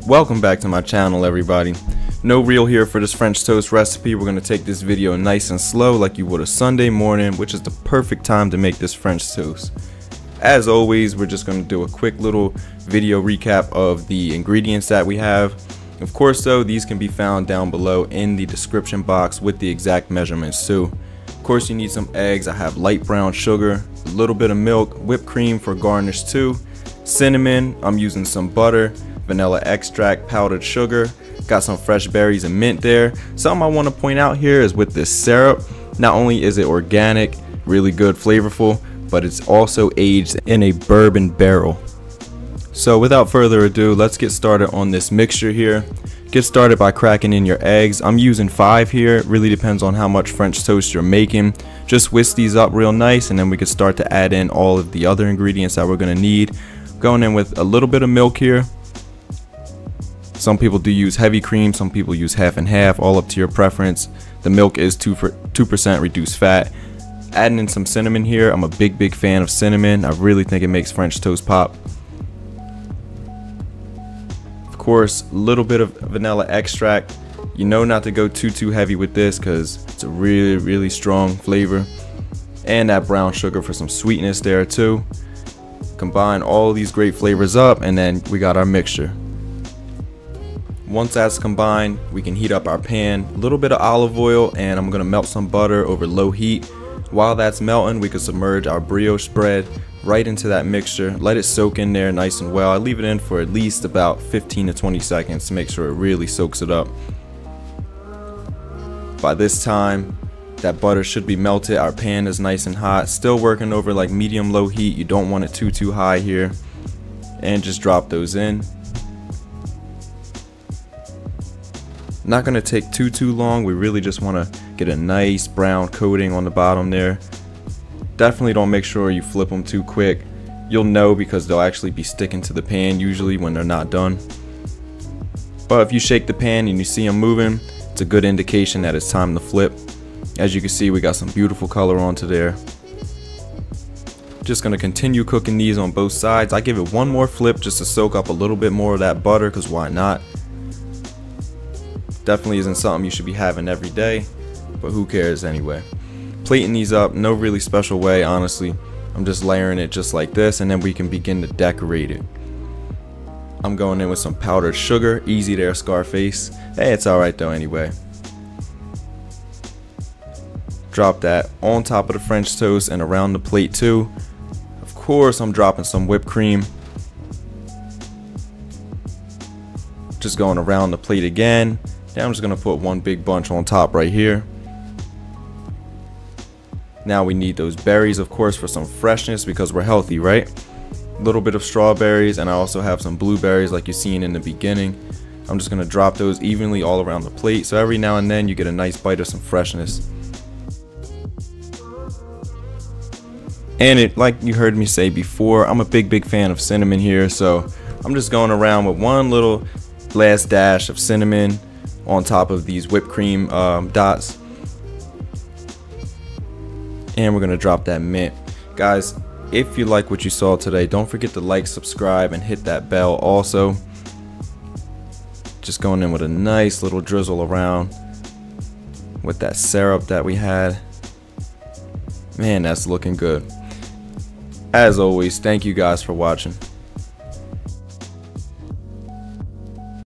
Welcome back to my channel, everybody. No reel here for this French toast recipe. We're going to take this video nice and slow like you would a Sunday morning, which is the perfect time to make this French toast. As always, we're just going to do a quick little video recap of the ingredients that we have. Of course though, these can be found down below in the description box with the exact measurements too. Of course you need some eggs. I have light brown sugar, a little bit of milk, whipped cream for garnish too, cinnamon, I'm using some butter, vanilla extract, powdered sugar, got some fresh berries and mint there. Something I want to point out here is with this syrup, not only is it organic, really good, flavorful, but it's also aged in a bourbon barrel. So without further ado, let's get started on this mixture here. Get started by cracking in your eggs. I'm using 5 here. It really depends on how much French toast you're making. Just whisk these up real nice and then we can start to add in all of the other ingredients that we're going to need. Going in with a little bit of milk here. Some people do use heavy cream, some people use half and half, all up to your preference. The milk is 2% reduced fat. Adding in some cinnamon here. I'm a big fan of cinnamon. I really think it makes French toast pop. Of course, a little bit of vanilla extract. You know not to go too heavy with this because it's a really strong flavor. And that brown sugar for some sweetness there too. Combine all these great flavors up and then we got our mixture. Once that's combined, we can heat up our pan, a little bit of olive oil, and I'm gonna melt some butter over low heat. While that's melting, we can submerge our brioche bread right into that mixture. Let it soak in there nice and well. I leave it in for at least about 15 to 20 seconds to make sure it really soaks it up. By this time, that butter should be melted. Our pan is nice and hot. Still working over like medium-low heat. You don't want it too high here. And just drop those in. Not going to take too long. We really just want to get a nice brown coating on the bottom there. Definitely don't make sure you flip them too quick. You'll know because they'll actually be sticking to the pan usually when they're not done. But if you shake the pan and you see them moving, it's a good indication that it's time to flip. As you can see, we got some beautiful color onto there. Just going to continue cooking these on both sides. I give it one more flip just to soak up a little bit more of that butter, because why not? Definitely isn't something you should be having every day, but who cares anyway. Plating these up, no really special way, honestly. I'm just layering it just like this, and then we can begin to decorate it. I'm going in with some powdered sugar. Easy there, Scarface. Hey, it's alright though anyway. Drop that on top of the French toast and around the plate too. Of course, I'm dropping some whipped cream. Just going around the plate again. Now I'm just going to put one big bunch on top right here. Now we need those berries, of course, for some freshness because we're healthy, right? A little bit of strawberries, and I also have some blueberries like you've seen in the beginning. I'm just going to drop those evenly all around the plate, so every now and then you get a nice bite of some freshness. And it, like you heard me say before, I'm a big fan of cinnamon here, so I'm just going around with one little last dash of cinnamon on top of these whipped cream dots. And we're gonna drop that mint. Guys, if you like what you saw today, don't forget to like, subscribe, and hit that bell also. Just going in with a nice little drizzle around with that syrup that we had. Man, that's looking good. As always, thank you guys for watching.